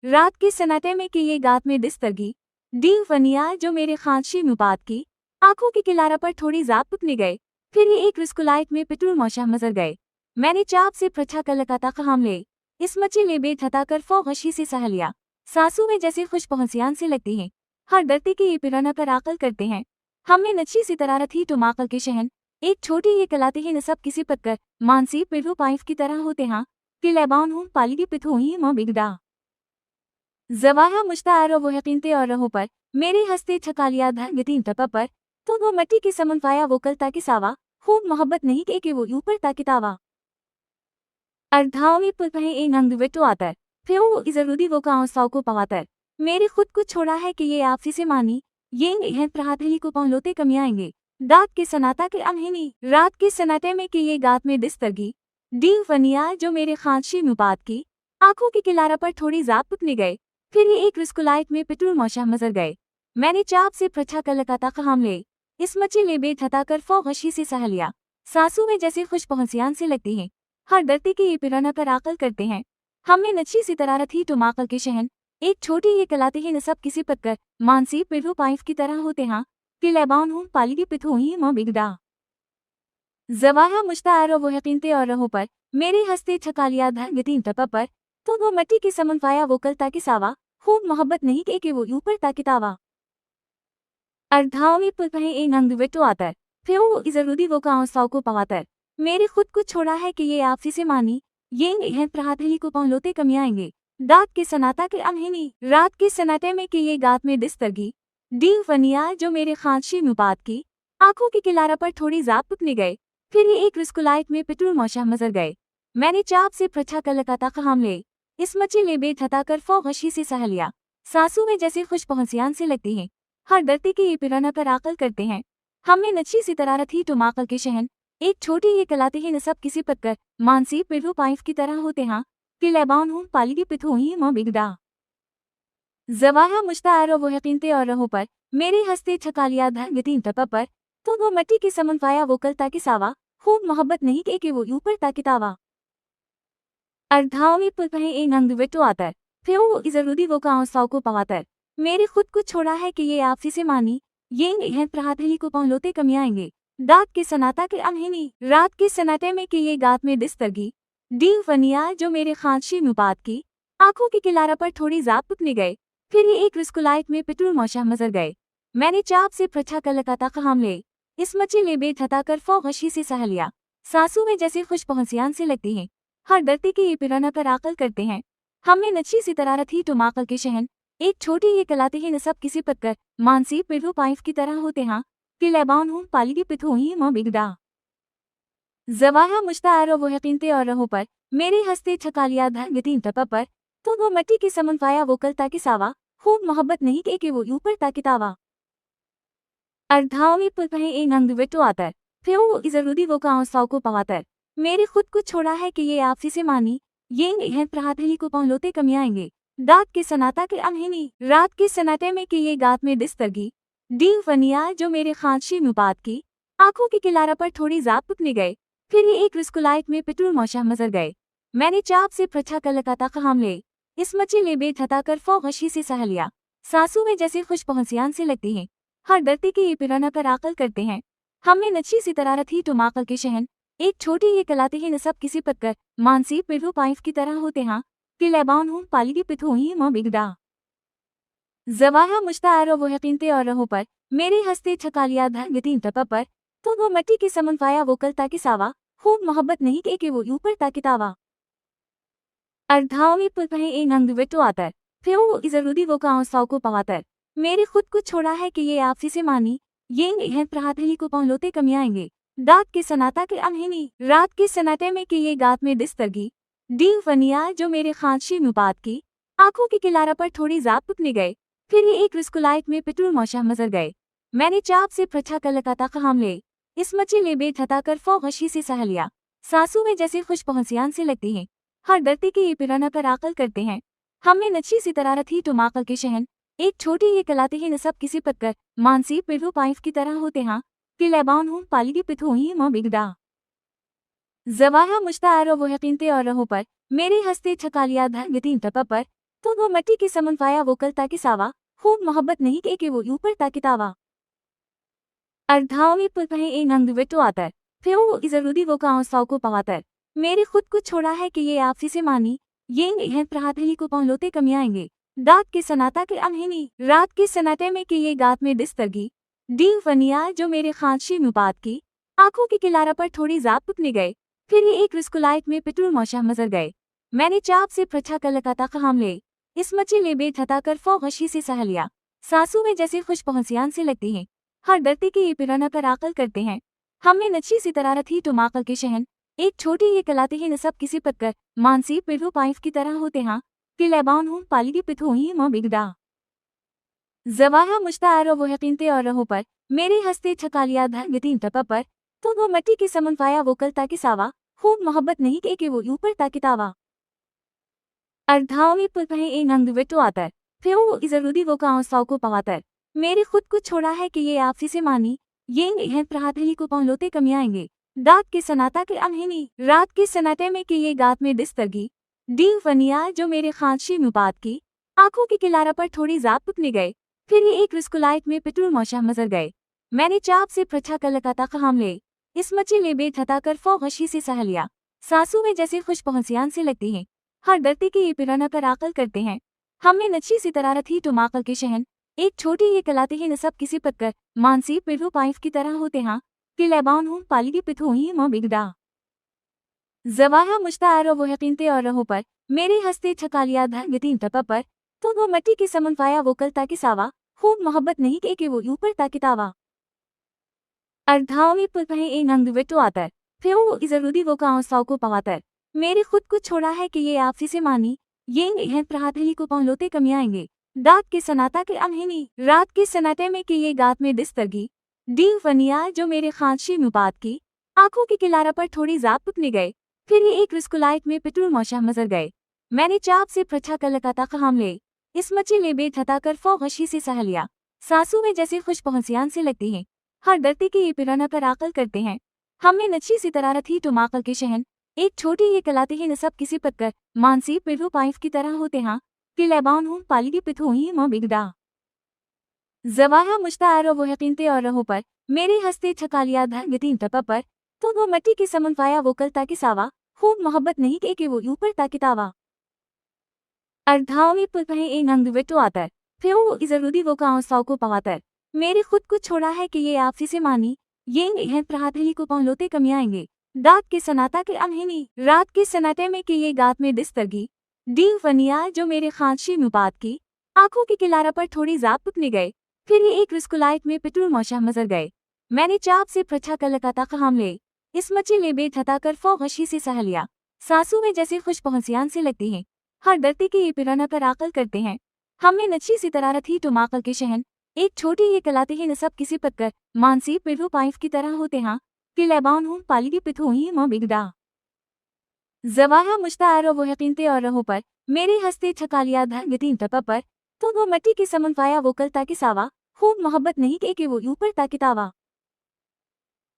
रात के सन्नाटे में कि ये गात में दिस्तरगी डी फनिया जो मेरे खांशी मुपात की आंखों के किनारा पर थोड़ी जाप पुकने गए। फिर ये एक रिस्कुलाइट में पिटूर मौशा मजर गए। मैंने चाप से प्रछा कर लगाता कहाम ले इस मची ले बेट हटा कर फौगशी से सह लिया। सासू में जैसे खुश पहुंचियान से लगती हैं, हर डरते की ये पिराना कर आकल करते हैं। हमने नच्छी सी तरारत थी तो माकल के शहन एक छोटी ये कलाते ही नसब किसी पत्कर मानसी पिरू पाइफ की तरह होते हाँ कि लैबान हूँ पाली की पिथु ही माँ बिगड़ा जवाया मुश्तार वो यकीनते और रहो पर मेरे हंसते छकालिया धर गतीन तपा पर तो वो मट्टी की समन पाया वो कल ताकि सावा खूब मोहब्बत नहीं के वो ऊपर ताकि तावा अर्धाओं में पुलपहे ए नंग विटो आतर फिर वो जरूरी वो काओ सौ को पवातर मेरे खुद को छोड़ा है कि ये आपसी से मानी ये हैं प्रहातली को पहुंचोते कमियाएंगे दात के सनाता के अमहिनी रात के सनाटे में कि ये गात में दिस्तरगी डी फनिया जो मेरे खांशी मुपात की आंखों के किनारा पर थोड़ी जाप पुकने गए। फिर ये एक रिस्कुलाइट में पिटूर मौशा मजर गए। मैंने चाप से प्रछा कर लगाता कहाम ले इस मची ले बेट हटा कर फौगशी से सह लिया। सासू में जैसे खुश पहुंचियान से लगती हैं, हर डरते की ये पिराना कर आकल करते हैं। हमने नच्छी सी तरारत थी तो माकल के शहन एक छोटी ये कलाते ही नसब किसी पत्कर मानसी पिरू पाइफ की तरह होते हाँ कि लैबान हूँ पाली की पिथु ही माँ बिगड़ा जवाया मुश्तार वो यकीनते और रहो पर मेरे हंसते छकालिया धर गतीन तपा पर तो वो मट्टी की समन पाया वो कल ताकि सावा खूब मोहब्बत नहीं के वो ऊपर ताकि तावा अर्धाओं में पुलपहे ए नंग विटो आतर फिर वो जरूरी वो काओ सौ को पवातर मेरे खुद को छोड़ा है कि ये आपसी से मानी ये हैं प्रहातली को पहुंचोते कमियाएंगे दात के सनाता के अमहिनी रात के सनाटे में कि ये गात में दिस्तरगी डी फनिया जो मेरे खांशी मुपात की आंखों के किनारा पर थोड़ी जाप पुकने गए। फिर ये एक रिस्कुलाइट में पिटूर मौशा मजर गए। मैंने चाप से प्रछा कर लगाता कहाम ले इस मची ले बेट हटा कर फौगशी से सह लिया। सासू में जैसे खुश पहुंचियान से लगती हैं, हर डरते की ये पिराना कर आकल करते हैं। हमने नच्छी सी तरारत थी तो माकल के शहन एक छोटी ये कलाते ही नसब किसी पत्कर मानसी पिरू पाइफ की तरह होते हाँ कि लैबान हूँ पाली की पिथु ही माँ बिगड़ा जवाया मुश्तार वो यकीनते और रहो पर मेरे हंसते छकालिया धर गतीन तपा पर तो वो मट्टी की समन पाया वो कल ताकि सावा खूब मोहब्बत नहीं के वो ऊपर ताकि तावा अर्धाओं में पुलपहे ए नंग विटो आतर फिर वो जरूरी वो काओ सौ को पवातर मेरे खुद को छोड़ा है कि ये आपसी से मानी ये हैं प्रहातली को पहुंचोते कमियाएंगे दात के सनाता के अमहिनी रात के सनाटे में कि ये गात में दिस्तरगी डी फनिया जो मेरे खांशी मुपात की आंखों के किनारा पर थोड़ी जाप पुकने गए। फिर ये एक रिस्कुलाइट में पिटूर मौशा मजर गए। मैंने चाप से प्रछा कर लगाता कहाम ले इस मची ले बेट हटा कर फौगशी से सह लिया। सासू में जैसे खुश पहुंचियान से लगती हैं, हर डरते की ये पिराना कर आकल करते हैं। हमने नच्छी सी तरारत थी तो माकल के शहन एक छोटी ये कलाते ही नसब किसी पत्कर मानसी पिरू पाइफ की तरह होते हाँ कि लैबान हूँ पाली की पिथु ही माँ बिगड़ा जवाया मुश्तार वो यकीनते और रहो पर मेरे हंसते छकालिया धर गतीन तपा पर तो वो मट्टी की समन पाया वो कल ताकि सावा खूब मोहब्बत नहीं के वो ऊपर ताकि तावा अर्धाओं में पुलपहे ए नंग विटो आतर फिर वो जरूरी वो काओ सौ को पवातर मेरे खुद को छोड़ा है कि ये आपसी से मानी ये हैं प्रहातली को पहुंचोते कमियाएंगे दात के सनाता के अमहिनी रात के सनाटे में कि ये गात में दिस्तरगी डी फनिया जो मेरे खांशी मुपात की आंखों के किनारा पर थोड़ी जाप पुकने गए। फिर ये एक रिस्कुलाइट में पिटूर मौशा मजर गए। मैंने चाप से प्रछा कर लगाता कहाम ले इस मची ले बेट हटा कर फौगशी से सह लिया। सासू में जैसे खुश पहुंचियान से लगती हैं, हर डरते की ये पिराना कर आकल करते हैं। हमने नच्छी सी तरारत थी तो माकल के शहन एक छोटी ये कलाते ही नसब किसी पत्कर मानसी पिरू पाइफ की तरह होते हाँ कि लैबान हूँ पाली की पिथु ही माँ बिगड़ा जवाया मुश्तार वो यकीनते और रहो पर मेरे हंसते छकालिया धर गतीन तपा पर तो वो मट्टी की समन पाया वो कल ताकि सावा खूब मोहब्बत नहीं के वो ऊपर ताकि तावा अर्धाओं में पुलपहे ए नंग विटो आतर फिर वो जरूरी वो काओ सौ को पवातर मेरे खुद को छोड़ा है कि ये आपसी से मानी ये हैं प्रहातली को पहुंचोते कमियाएंगे दात के सनाता के अमहिनी रात के सनाटे में कि ये गात में दिस्तरगी डी फनिया जो मेरे खांशी मुपात की आंखों के किनारा पर थोड़ी जाप पुकने गए। फिर ये एक रिस्कुलाइट में पिटूर मौशा मजर गए। मैंने चाप से प्रछा कर लगाता कहाम ले इस मची ले बेट हटा कर फौगशी से सह लिया। सासू में जैसे खुश पहुंचियान से लगती हैं, हर डरते की ये पिराना कर आकल करते हैं। हमने नच्छी सी तरारत थी तो माकल के शहन एक छोटी ये कलाते ही नसब किसी पत्कर मानसी पिरू पाइफ की तरह होते हाँ कि लैबान हूँ पाली की पिथु ही माँ बिगड़ा जवाया मुश्तार वो यकीनते और रहो पर मेरे हंसते छकालिया धर गतीन तपा पर तो वो मट्टी की समनफाया वो कल ताकि सावा, खूब मोहब्बत नहीं के वो ऊपर ताकि तावा। अर्धावी पुलपहे ए नंग विटो आतर, फिर वो जरूरी वो का सौ को पवातर। मेरे खुद को छोड़ा है कि ये आपसी से मानी, ये है प्रातली को पहुंचते कमी आएंगे। दात के सनाता के अनहिनी, रात के सनाटे में कि ये गात में दिस्तरगी। डी फनिया जो मेरे खांची मुपात की, आंखों की किलारा पर थोड़ी जाप पुकने गए, फिर ये एक रिस्कुलाइट में पिटूर मौशा मजर गए। मैंने चाप से प्रछा कर लगाता कहाम ले, इस मची ले बेट हटाकर फौ गशी से सह लिया। सासू में जैसे खुश पहुंसियान से लगती हैं, हर डरते के ये पिराना पर आकल करते हैं। हमने नच्छी सी तरारत ही तो माकल के शहन, एक छोटी ये कलाते ही नसब किसी पत्कर, मानसी पिरु पाइफ की तरह होते हाँ, कि लैबान हूँ पाली की पिथु ही माँ बिगड़ा। जवाहा मुश्तार वो यकीनते और रहो पर, मेरे हंसते छकालिया धर गतीन टपा पर, तो वो मट्टी की समनफाया वो कल ताकि सावा, खूब मोहब्बत नहीं के वो ऊपर ताकि तावा। अर्धावी पुलपहे ए नंग विटो आतर, फिर वो जरूरी वो का सौ को पवातर। मेरे खुद को छोड़ा है कि ये आपसी से मानी, ये है प्रातली को पहुंचते कमी आएंगे। दात के सनाता के अनहिनी, रात के सनाटे में कि ये गात में दिस्तरगी। डी फनिया जो मेरे खांची मुपात की, आंखों की किलारा पर थोड़ी जाप पुकने गए, फिर ये एक रिस्कुलाइट में पिटूर मौशा मजर गए। मैंने चाप से प्रछा कर लगाता कहाम ले, इस मची ले बेट हटाकर फौ गशी से सह लिया। सासू में जैसे खुश पहुंसियान से लगती हैं, हर डरते के ये पिराना पर आकल करते हैं। हमने नच्छी सी तरारत ही तो माकल के शहन, एक छोटी ये कलाते ही नसब किसी पत्कर, मानसी पिरु पाइफ की तरह होते हाँ, कि लैबान हूँ पाली की पिथु ही माँ बिगड़ा। जवाहा मुश्तार वो यकीनते और रहो पर, मेरे हंसते छकालिया धर गतीन टपा पर, तो वो मट्टी की समनफाया वो कल ताकि सावा, खूब मोहब्बत नहीं के वो ऊपर ताकि तावा। अर्धावी पुलपहे ए नंग विटो आतर, फिर वो जरूरी वो का सौ को पवातर। मेरे खुद को छोड़ा है कि ये आपसी से मानी, ये है प्रातली को पहुंचते कमी आएंगे। दात के सनाता के अनहिनी, रात के सनाटे में कि ये गात में दिस्तरगी। डी फनिया जो मेरे खांची मुपात की, आंखों की किलारा पर थोड़ी जाप पुकने गए, फिर ये एक रिस्कुलाइट में पिटूर मौशा मजर गए। मैंने चाप से प्रछा कर लगाता कहाम ले, इस मची ले बेट हटाकर फौ गशी से सह लिया। सासू में जैसे खुश पहुंसियान से लगती हैं, हर डरते के ये पिराना पर आकल करते हैं। हमने नच्छी सी तरारत ही तो माकल के शहन, एक छोटी ये कलाते ही नसब किसी पत्कर, मानसी पिरु पाइफ की तरह होते हाँ, कि लैबान हूँ पाली की पिथु ही माँ बिगड़ा। जवाहा मुश्तार वो यकीनते और रहो पर, मेरे हंसते छकालिया धर गतीन टपा पर, तो वो मट्टी की समनफाया वो कल ताकि सावा, खूब मोहब्बत नहीं के वो ऊपर ताकि तावा। अर्धावी पुलपहे ए नंग विटो आतर, फिर वो जरूरी वो का सौ को पवातर। मेरे खुद को छोड़ा है कि ये आपसी से मानी, ये है प्रातली को पहुंचते कमी आएंगे। दात के सनाता के अनहिनी, रात के सनाटे में कि ये गात में दिस्तरगी। डी फनिया जो मेरे खांची मुपात की, आंखों की किलारा पर थोड़ी जाप पुकने गए, फिर ये एक रिस्कुलाइट में पिटूर मौशा मजर गए। मैंने चाप से प्रछा कर लगाता कहाम ले, इस मची ले बेट हटाकर फौ गशी से सह लिया। सासू में जैसे खुश पहुंसियान से लगती हैं, हर डरते के ये पिराना पर आकल करते हैं। हमने नच्छी सी तरारत ही तो माकल के शहन, एक छोटी ये कलाते ही नसब किसी पत्कर, मानसी पिरु पाइफ की तरह होते हाँ, कि लैबान हूँ पाली की पिथु ही माँ बिगड़ा। जवाहा मुश्तार वो यकीनते और रहो पर, मेरे हंसते छकालिया धर गतीन टपा पर, तो वो मट्टी की समनफाया वो कल ताकि सावा, खूब मोहब्बत नहीं के वो ऊपर ताकि तावा।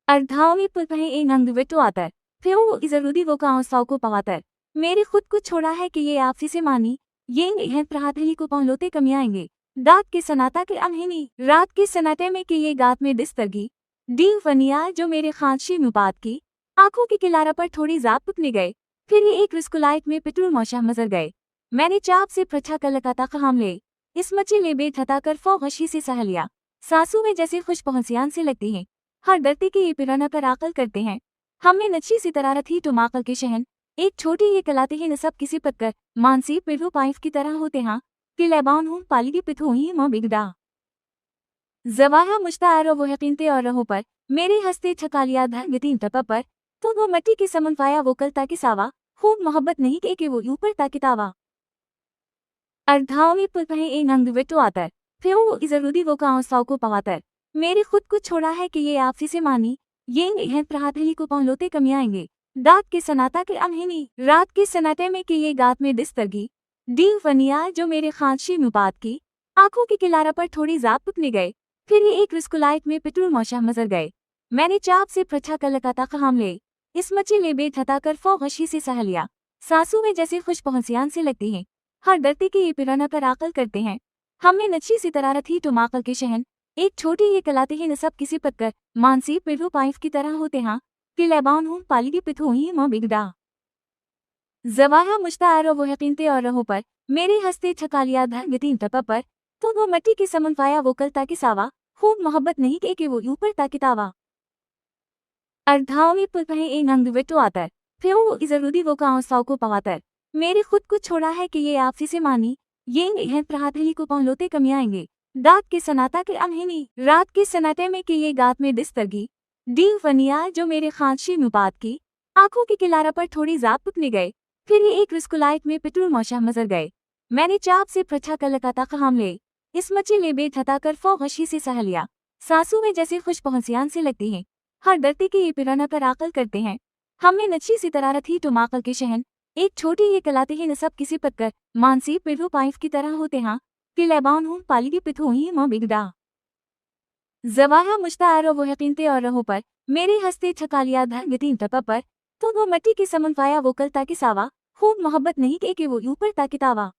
अर्धावी पुलपहे ए नंग विटो आतर, फिर वो जरूरी वो का सौ को पवातर। मेरे खुद को छोड़ा है कि ये आपसी से मानी, ये है प्रातली को पहुंचते कमी आएंगे। दात के सनाता के अनहिनी, रात के सनाटे में कि ये गात में दिस्तरगी। डी फनिया जो मेरे खांची मुपात की, आंखों की किलारा पर थोड़ी जाप पुकने गए, फिर ये एक रिस्कुलाइट में पिटूर मौशा मजर गए। मैंने चाप से प्रछा कर लगाता कहाम ले, इस मची ले बेट हटाकर फौ गशी से सह लिया। सासू में जैसे खुश पहुंसियान से लगती हैं, हर डरते के ये पिराना पर आकल करते हैं। हमने नच्छी सी तरारत ही तो माकल के शहन, एक छोटी ये कलाते ही नसब किसी पत्कर, मानसी पिरु पाइफ की तरह होते हाँ, कि लैबान हूँ पाली की पिथु ही माँ बिगड़ा। जवाहा मुश्तार वो यकीनते और रहो पर, मेरे हंसते छकालिया धर गतीन टपा पर, तो वो मट्टी की समनफाया वो कल ताकि सावा, खूब मोहब्बत नहीं के वो ऊपर ताकि तावा। अर्धावी पुलपहे ए नंग विटो आतर, फिर वो जरूरी वो का सौ को पवातर। मेरे खुद को छोड़ा है कि ये आपसी से मानी, ये है प्रातली को पहुंचते कमी आएंगे। दात के सनाता के अनहिनी, रात के सनाटे में कि ये गात में दिस्तरगी। डी फनिया जो मेरे खांची मुपात की, आंखों की किलारा पर थोड़ी जाप पुकने गए, फिर ये एक रिस्कुलाइट में पिटूर मौशा मजर गए। मैंने चाप से प्रछा कर लगाता कहाम ले, इस मची ले बेट हटाकर फौ गशी से सह लिया। सासू में जैसे खुश पहुंसियान से लगती हैं, हर डरते कि ये पिराना पर आकल करते हैं। हमने नच्छी सी तरारत ही टुमाकल के शहन, एक छोटी ये कलाते ही नसब किसी पत्कर, मानसी पिरु पाइफ की तरह होते हाँ, कि लेबान हूँ पालिगी पिथु ही माँ बिगड़ा। जवाहा मुश्तार वो यकीनते और रहो पर, मेरे हस्ते छकालिया धर तपा पर, तो वो मट्टी की समन पाया वो कल ताकि सावा, खूब मोहब्बत नहीं के वो ऊपर ताकि तावा। अर्धाओं में पुलपहे ए नंग विटो आतर, फिर वो जरूरी वो काओ साव को पवातर, मेरे खुद को छोड़ा है कि ये आपसी से मानी, ये हैं प्रहातली को पहुंचोते कमियाएंगे, दात के सनाता के अमहिनी, रात के सनाटे में कि ये गात में डिस्तरगी, डी फनिया जो मेरे खांची नुपात की, आंखों की किलारा पर थोड़ी जाप पुकने गए, फिर ये एक रिस्कुलाइट में पिटूर मौशा मजर गए, मैंने चाप से प्रछा कर लगाता कहाम ले, इस मची ले बेट हटाकर फौ गशी से सह लिया, सासू में जैसे खुश पहुंचियान से लगती हैं, हर डरते कि ये पिराना पर आकल करते हैं। हमने नच्छी सी तरारत ही टुमाकल के शहन, एक छोटी ये कलाते ही नसब किसी पत्कर, मानसी पिरु पाइफ की तरह होते हाँ, कि लेबान हूँ पालिगी पिथु ही माँ बिगड़ा। जवाहा मुश्तार वो यकीनते और रहो पर, मेरे हस्ते छकालिया धर तपा पर, तो वो मट्टी की समन पाया वो कल ताकि सावा, खूब मोहब्बत नहीं के वो ऊपर ताकि तावा।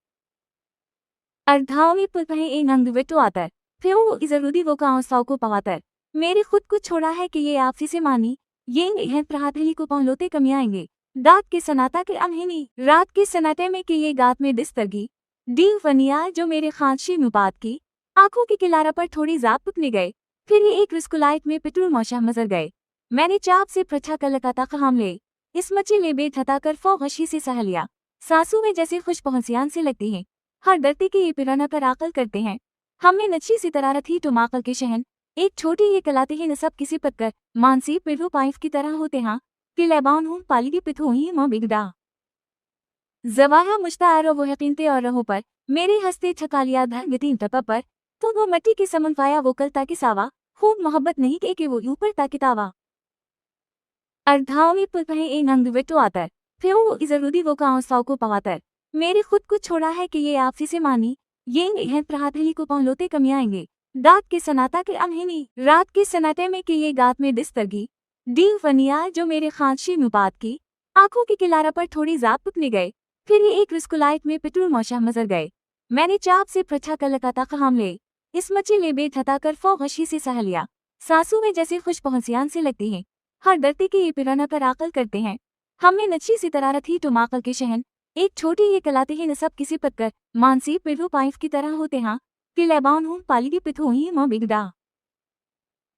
अर्धाओं में पुलपहे ए नंग विटो आतर, फिर वो जरूरी वो काओ साव को पवातर, मेरे खुद को छोड़ा है कि ये आपसी से मानी, ये हैं प्रहातली को पहुंचोते कमियाएंगे, दात के सनाता के अमहिनी, रात के सनाटे में कि ये गात में डिस्तरगी, डी फनिया जो मेरे खांची नुपात की, आंखों की किलारा पर थोड़ी जाप पुकने गए, फिर ये एक रिस्कुलाइट में पिटूर मौशा मजर गए, मैंने चाप से प्रछा कर लगाता कहाम ले, इस मची ले बेट हटाकर फौ गशी से सह लिया, सासू में जैसे खुश पहुंचियान से लगती हैं, हर डरते कि ये पिराना पर आकल करते हैं। हमने नच्छी सी तरारत ही टुमाकल के शहन, एक छोटी ये कलाते ही नसब किसी पत्कर, मानसी पिरु पाइफ की तरह होते हाँ, कि लेबान हूँ पालिगी पिथु ही माँ बिगड़ा। जवाहा मुश्तार वो यकीनते और रहो पर, मेरे हस्ते छकालिया धर तपा पर, तो वो मट्टी की समन पाया वो कल ताकि सावा, खूब मोहब्बत नहीं के वो ऊपर ताकि तावा। अर्धाओं में पुलपहे ए नंग विटो आतर, फिर वो जरूरी वो काओ साव को पवातर, मेरे खुद को छोड़ा है कि ये आपसी से मानी, ये हैं प्रहातली को पहुंचोते कमियाएंगे, दात के सनाता के अमहिनी, रात के सनाटे में कि ये गात में डिस्तरगी, डी फनिया जो मेरे खांची नुपात की, आंखों की किलारा पर थोड़ी जाप पुकने गए, फिर ये एक रिस्कुलाइट में पिटूर मौशा मजर गए, मैंने चाप से प्रछा कर लगाता कहाम ले, इस मची ले बेट हटाकर फौ गशी से सह लिया, सासू में जैसे खुश पहुंचियान से लगती हैं, हर डरते कि ये पिराना पर आकल करते हैं। हमने नच्छी सी तरारत ही टुमाकल के शहन, एक छोटी ये कलाते ही नसब किसी पत्कर, मानसी पिरु पाइफ की तरह होते हाँ, कि लेबान हूँ पालिगी पिथु ही माँ बिगड़ा।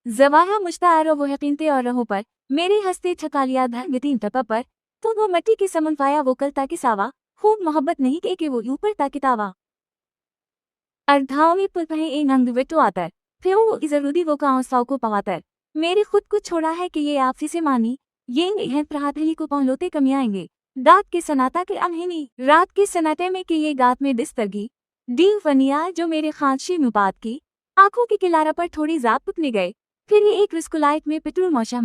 जवाहा मुश्तार वो यकीनते और रहो पर, मेरे हस्ते छकालिया धर तपा पर, तो वो मट्टी की समन पाया वो कल ताकि सावा, खूब मोहब्बत नहीं के वो ऊपर ताकि तावा। अर्धाओं में पुलपहे ए नंग विटो आतर, फिर वो जरूरी वो काओ साव को पवातर, मेरे खुद को छोड़ा है कि ये आपसी से मानी, ये हैं प्रहातली को पहुंचोते कमियाएंगे, दात के सनाता के अमहिनी, रात के सनाटे में कि ये गात में डिस्तरगी, डी फनिया जो मेरे खांची नुपात की, आंखों की किलारा पर थोड़ी जाप पुकने गए, फिर ये एक रिस्कुलाइट में पिटूर मौशा